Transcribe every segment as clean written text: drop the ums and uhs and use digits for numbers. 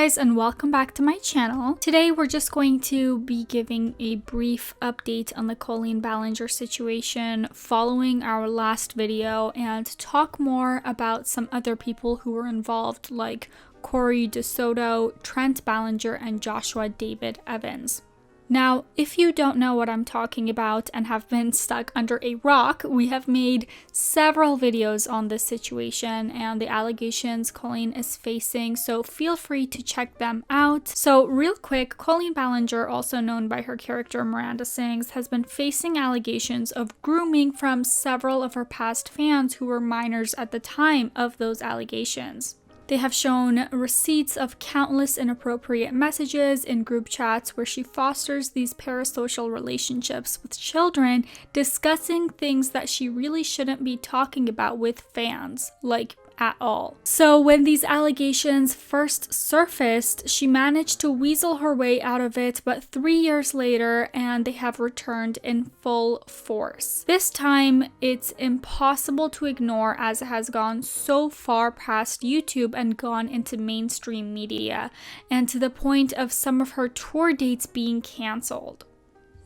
guys, and welcome back to my channel. Today we're just going to be giving a brief update on the Colleen Ballinger situation following our last video and talk more about some other people who were involved like Kory De Soto, Trent Ballinger, and Joshua David Evans. Now, if you don't know what I'm talking about and have been stuck under a rock, we have made several videos on this situation and the allegations Colleen is facing, so feel free to check them out. So real quick, Colleen Ballinger, also known by her character Miranda Sings, has been facing allegations of grooming from several of her past fans who were minors at the time of those allegations. They have shown receipts of countless inappropriate messages in group chats where she fosters these parasocial relationships with children, discussing things that she really shouldn't be talking about with fans, like at all. So when these allegations first surfaced, she managed to weasel her way out of it, but 3 years later, and they have returned in full force. This time, it's impossible to ignore as it has gone so far past YouTube and gone into mainstream media, and to the point of some of her tour dates being cancelled.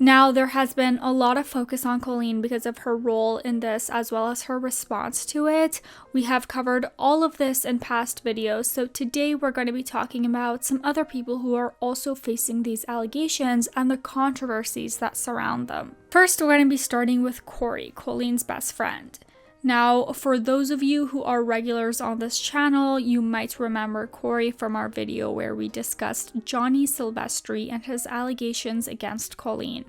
Now, there has been a lot of focus on Colleen because of her role in this as well as her response to it. We have covered all of this in past videos, so today we're going to be talking about some other people who are also facing these allegations and the controversies that surround them. First, we're going to be starting with Kory, Colleen's best friend. Now, for those of you who are regulars on this channel, you might remember Kory from our video where we discussed Johnny Silvestri and his allegations against Colleen.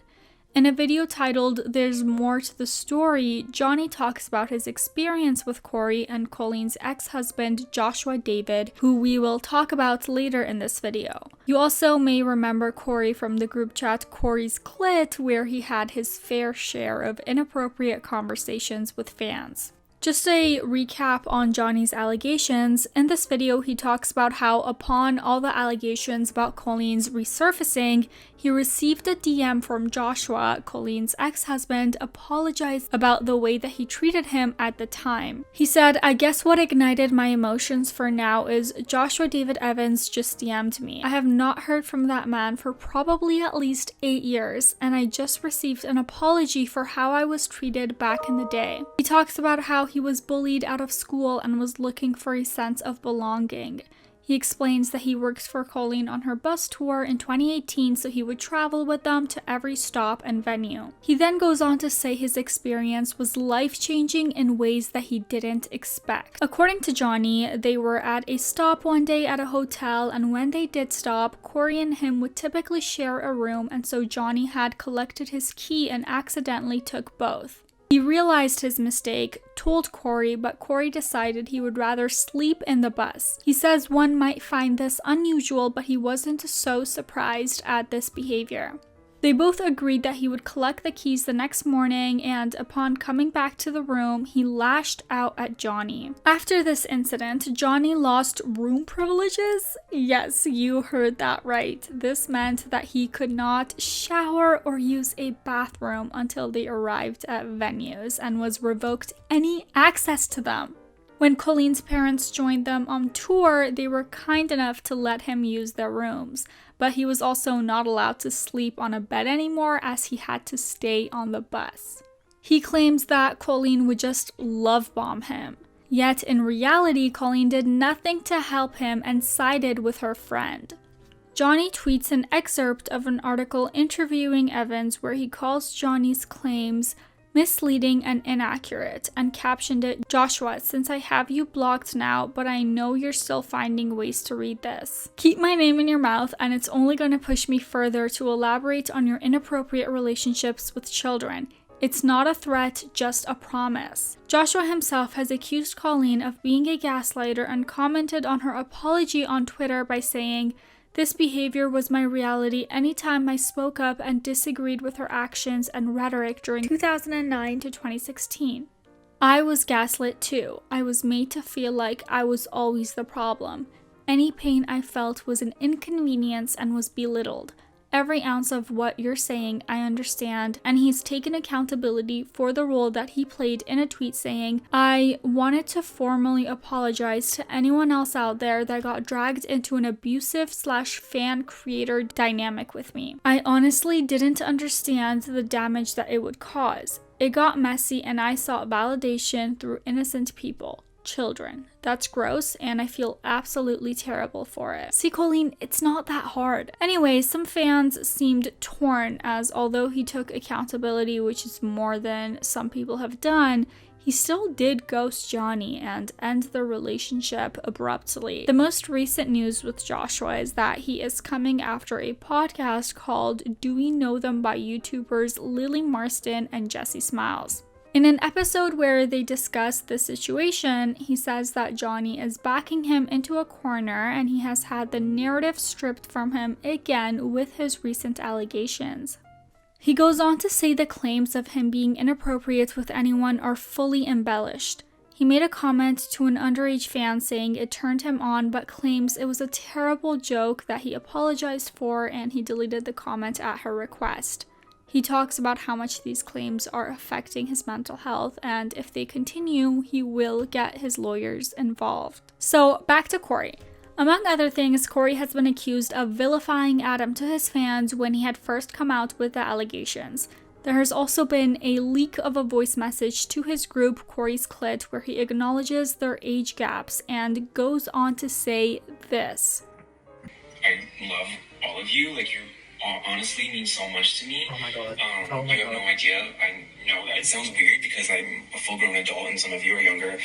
In a video titled "There's More to the Story," Johnny talks about his experience with Kory and Colleen's ex-husband Joshua David, who we will talk about later in this video. You also may remember Kory from the group chat Kory's Clit, where he had his fair share of inappropriate conversations with fans. Just a recap on Johnny's allegations, in this video he talks about how upon all the allegations about Colleen's resurfacing, he received a DM from Joshua, Colleen's ex-husband, apologized about the way that he treated him at the time. He said, "I guess what ignited my emotions for now is Joshua David Evans just DM'd me. I have not heard from that man for probably at least 8 years, and I just received an apology for how I was treated back in the day." He talks about how he was bullied out of school and was looking for a sense of belonging. He explains that he worked for Colleen on her bus tour in 2018, so he would travel with them to every stop and venue. He then goes on to say his experience was life-changing in ways that he didn't expect. According to Johnny, they were at a stop one day at a hotel, and when they did stop, Kory and him would typically share a room, and so Johnny had collected his key and accidentally took both. He realized his mistake, told Kory, but Kory decided he would rather sleep in the bus. He says one might find this unusual, but he wasn't so surprised at this behavior. They both agreed that he would collect the keys the next morning, and upon coming back to the room, he lashed out at Johnny. After this incident, Johnny lost room privileges? Yes, you heard that right. This meant that he could not shower or use a bathroom until they arrived at venues and was revoked any access to them. When Colleen's parents joined them on tour, they were kind enough to let him use their rooms, but he was also not allowed to sleep on a bed anymore as he had to stay on the bus. He claims that Colleen would just love bomb him. Yet in reality, Colleen did nothing to help him and sided with her friend. Johnny tweets an excerpt of an article interviewing Evans where he calls Johnny's claims misleading and inaccurate, and captioned it, "Joshua, since I have you blocked now, but I know you're still finding ways to read this. Keep my name in your mouth, and it's only going to push me further to elaborate on your inappropriate relationships with children. It's not a threat, just a promise." Joshua himself has accused Colleen of being a gaslighter and commented on her apology on Twitter by saying, "This behavior was my reality anytime I spoke up and disagreed with her actions and rhetoric during 2009 to 2016. I was gaslit too. I was made to feel like I was always the problem. Any pain I felt was an inconvenience and was belittled. every ounce of what you're saying, I understand. And he's taken accountability for the role that he played in a tweet saying, I wanted to formally apologize to anyone else out there that got dragged into an abusive / fan creator dynamic with me. I honestly didn't understand the damage that it would cause. It got messy and I sought validation through innocent people. Children. That's gross and I feel absolutely terrible for it. See, Colleen, it's not that hard. Anyway, some fans seemed torn as although he took accountability, which is more than some people have done, he still did ghost Johnny and end their relationship abruptly. The most recent news with Joshua is that he is coming after a podcast called Do We Know Them by YouTubers Lily Marston and Jessie Smiles. In an episode where they discuss the situation, he says that Johnny is backing him into a corner and he has had the narrative stripped from him again with his recent allegations. He goes on to say the claims of him being inappropriate with anyone are fully embellished. He made a comment to an underage fan saying it turned him on, but claims it was a terrible joke that he apologized for and he deleted the comment at her request. He talks about how much these claims are affecting his mental health, and if they continue, he will get his lawyers involved. So back to Kory. Among other things, Kory has been accused of vilifying Adam to his fans when he had first come out with the allegations. There has also been a leak of a voice message to his group, Kory's Clit, where he acknowledges their age gaps and goes on to say this. I love all of you. Like, you honestly mean so much to me. Oh my god. You have no idea. I know that it sounds weird because I'm a full-grown adult and some of you are younger.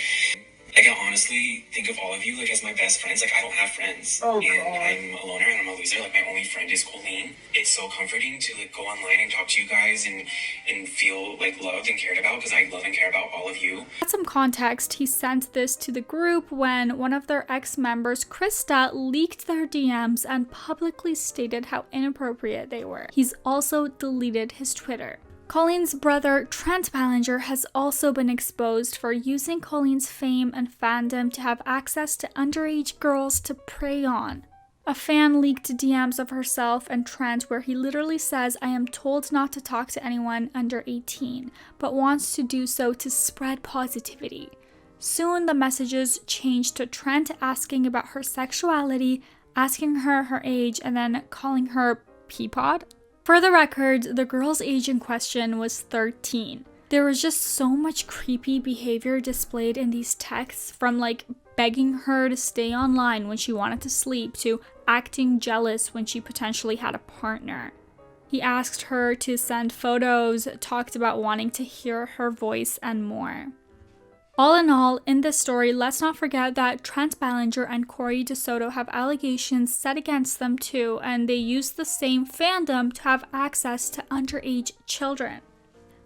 Like, I honestly think of all of you, like, as my best friends. Like, I don't have friends. Oh, and God. I'm a loner and I'm a loser. Like, my only friend is Colleen. It's so comforting to, like, go online and talk to you guys and feel, like, loved and cared about because I love and care about all of you. For some context, he sent this to the group when one of their ex-members, Krista, leaked their DMs and publicly stated how inappropriate they were. He's also deleted his Twitter. Colleen's brother, Trent Ballinger, has also been exposed for using Colleen's fame and fandom to have access to underage girls to prey on. A fan leaked DMs of herself and Trent where he literally says, I am told not to talk to anyone under 18, but wants to do so to spread positivity. Soon the messages changed to Trent asking about her sexuality, asking her her age, and then calling her Peapod. For the record, the girl's age in question was 13. There was just so much creepy behavior displayed in these texts, from like begging her to stay online when she wanted to sleep to acting jealous when she potentially had a partner. He asked her to send photos, talked about wanting to hear her voice, and more. All in all, in this story, let's not forget that Trent Ballinger and Kory De Soto have allegations set against them too, and they use the same fandom to have access to underage children.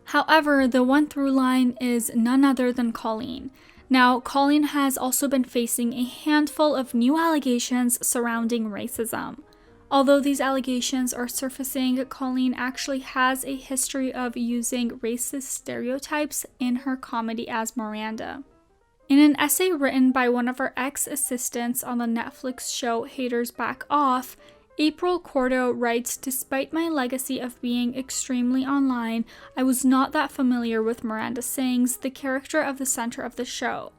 However, the one through line is none other than Colleen. Now, Colleen has also been facing a handful of new allegations surrounding racism. Although these allegations are surfacing, Colleen actually has a history of using racist stereotypes in her comedy as Miranda. In an essay written by one of her ex-assistants on the Netflix show Haters Back Off, April Cordo writes, despite my legacy of being extremely online, I was not that familiar with Miranda Sings, the character of the center of the show.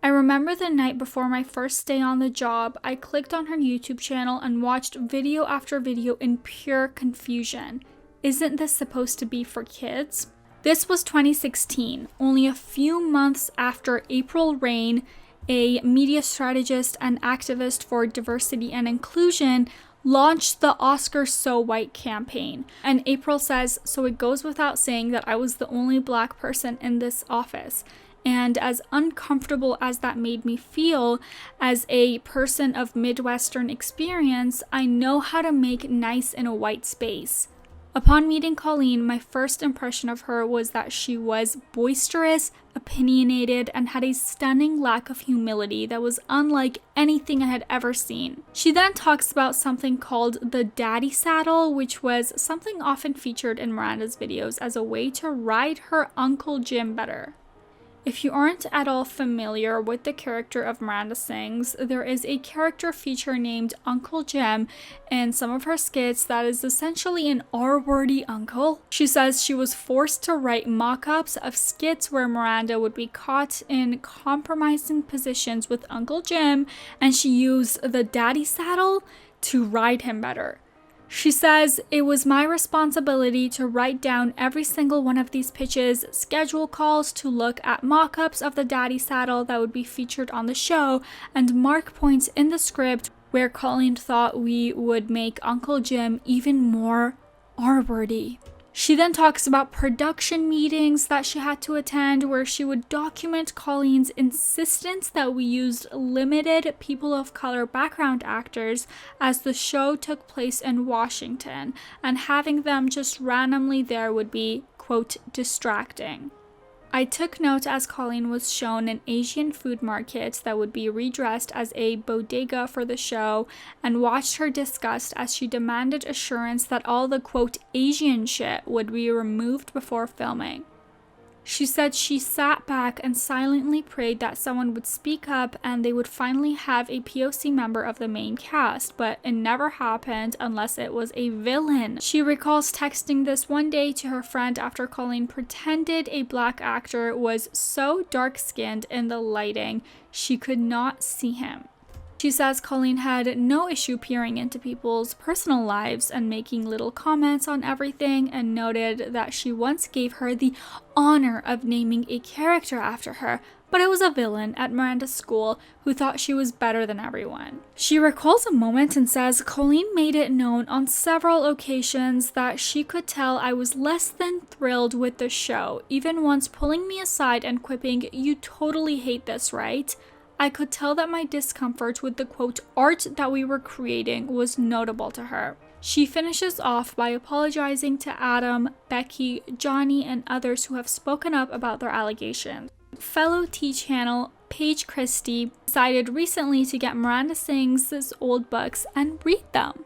I remember the night before my first day on the job, I clicked on her YouTube channel and watched video after video in pure confusion. Isn't this supposed to be for kids? This was 2016, only a few months after April Rain, a media strategist and activist for diversity and inclusion, launched the Oscar So White campaign. And April says, so it goes without saying that I was the only Black person in this office. And as uncomfortable as that made me feel, as a person of Midwestern experience, I know how to make nice in a white space. Upon meeting Colleen, my first impression of her was that she was boisterous, opinionated, and had a stunning lack of humility that was unlike anything I had ever seen. She then talks about something called the daddy saddle, which was something often featured in Miranda's videos as a way to ride her Uncle Jim better. If you aren't at all familiar with the character of Miranda Sings, there is a character feature named Uncle Jim in some of her skits that is essentially an R-wordy uncle. She says she was forced to write mock-ups of skits where Miranda would be caught in compromising positions with Uncle Jim, and she used the daddy saddle to ride him better. She says, "It was my responsibility to write down every single one of these pitches, schedule calls to look at mock-ups of the daddy saddle that would be featured on the show, and mark points in the script where Colleen thought we would make Uncle Jim even more R-wordy." She then talks about production meetings that she had to attend where she would document Colleen's insistence that we used limited people of color background actors as the show took place in Washington, and having them just randomly there would be, quote, distracting. I took note as Colleen was shown an Asian food market that would be redressed as a bodega for the show, and watched her disgust as she demanded assurance that all the, quote, Asian shit would be removed before filming. She said she sat back and silently prayed that someone would speak up and they would finally have a POC member of the main cast, but it never happened unless it was a villain. She recalls texting this one day to her friend after Colleen pretended a black actor was so dark-skinned in the lighting she could not see him. She says Colleen had no issue peering into people's personal lives and making little comments on everything, and noted that she once gave her the honor of naming a character after her, but it was a villain at Miranda's school who thought she was better than everyone. She recalls a moment and says Colleen made it known on several occasions that she could tell I was less than thrilled with the show, even once pulling me aside and quipping, "You totally hate this, right?" I could tell that my discomfort with the, quote, art that we were creating was notable to her. She finishes off by apologizing to Adam, Becky, Johnny, and others who have spoken up about their allegations. Fellow T-Channel Paige Christie decided recently to get Miranda Sings' old books and read them.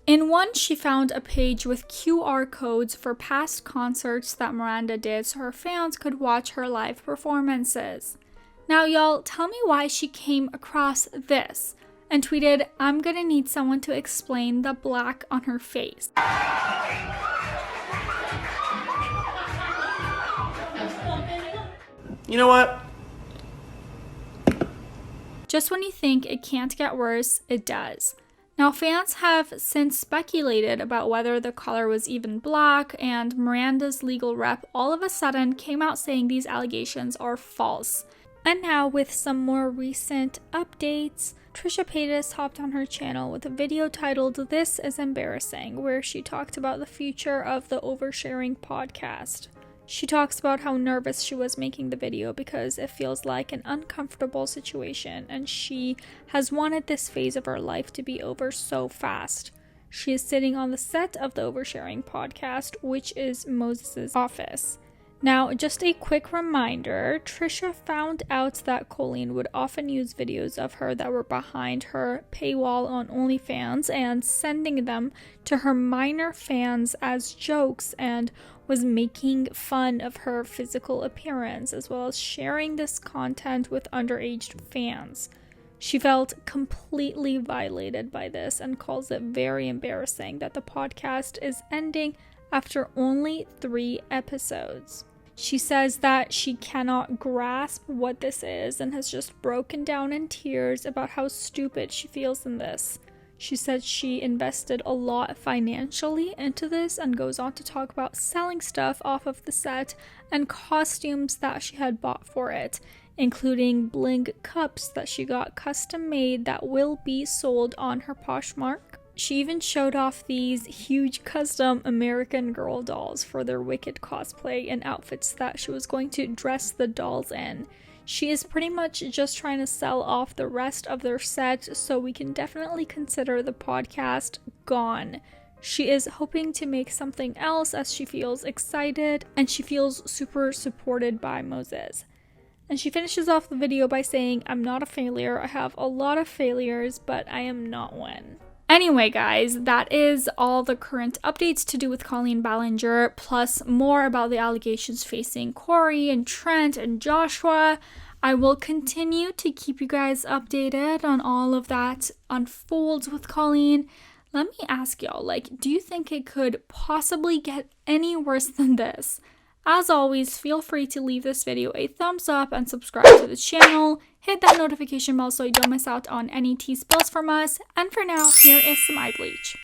In one, she found a page with QR codes for past concerts that Miranda did so her fans could watch her live performances. Now, y'all, tell me why she came across this, and tweeted, "I'm gonna need someone to explain the black on her face." You know what? Just when you think it can't get worse, it does. Now, fans have since speculated about whether the color was even black, and Miranda's legal rep all of a sudden came out saying these allegations are false. And now, with some more recent updates, Trisha Paytas hopped on her channel with a video titled "This is Embarrassing," where she talked about the future of the Oversharing podcast. She talks about how nervous she was making the video because it feels like an uncomfortable situation, and she has wanted this phase of her life to be over so fast. She is sitting on the set of the Oversharing podcast, which is Moses' office. Now, just a quick reminder, Trisha found out that Colleen would often use videos of her that were behind her paywall on OnlyFans and sending them to her minor fans as jokes, and was making fun of her physical appearance, as well as sharing this content with underage fans. She felt completely violated by this and calls it very embarrassing that the podcast is ending after only 3 episodes. She says that she cannot grasp what this is and has just broken down in tears about how stupid she feels in this. She said she invested a lot financially into this, and goes on to talk about selling stuff off of the set and costumes that she had bought for it, including bling cups that she got custom made that will be sold on her Poshmark. She even showed off these huge custom American Girl dolls for their Wicked cosplay and outfits that she was going to dress the dolls in. She is pretty much just trying to sell off the rest of their set, so we can definitely consider the podcast gone. She is hoping to make something else as she feels excited, and she feels super supported by Moses. And she finishes off the video by saying, "I'm not a failure. I have a lot of failures, but I am not one." Anyway, guys, that is all the current updates to do with Colleen Ballinger, plus more about the allegations facing Kory and Trent and Joshua. I will continue to keep you guys updated on all of that unfolds with Colleen. Let me ask y'all, like, do you think it could possibly get any worse than this? As always, feel free to leave this video a thumbs up and subscribe to the channel. Hit that notification bell so you don't miss out on any tea spills from us. And for now, here is some eye bleach.